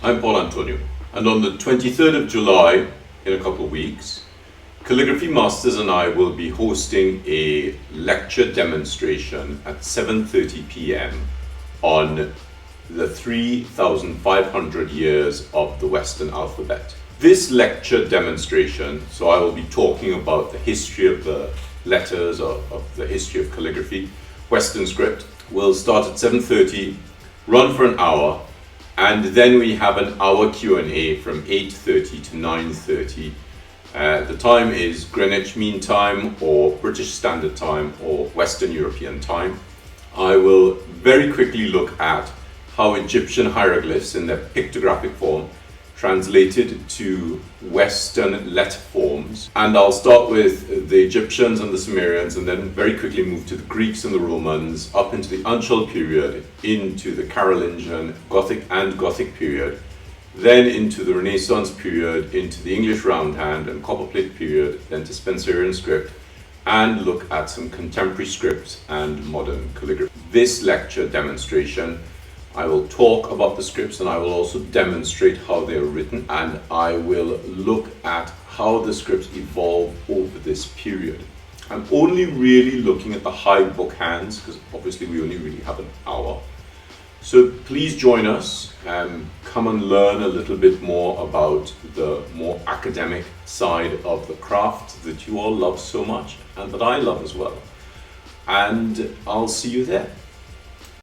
I'm Paul Antonio, and on the 23rd of July, in a couple of weeks, Calligraphy Masters and I will be hosting a lecture demonstration at 7:30 p.m. on the 3,500 years of the Western alphabet. This lecture demonstration, so I will be talking about the history of the letters, of the history of calligraphy, Western script, will start at 7:30, run for an hour, and then we have an hour Q&A from 8:30 to 9:30. The time is Greenwich Mean Time or British Standard Time or Western European Time. I will very quickly look at how Egyptian hieroglyphs in their pictographic form translated to Western letter forms, and I'll start with the Egyptians and the Sumerians and then very quickly move to the Greeks and the Romans, up into the UNCIAL period, into the Carolingian, Gothic period, then into the Renaissance period, into the English roundhand and copperplate period, then to Spencerian script, and look at some contemporary scripts and modern calligraphy. This lecture demonstration, I will talk about the scripts and I will also demonstrate how they are written, and I will look at how the scripts evolve over this period. I'm only really looking at the high book hands because obviously we only really have an hour. So please join us, come and learn a little bit more about the more academic side of the craft that you all love so much and that I love as well. And I'll see you there.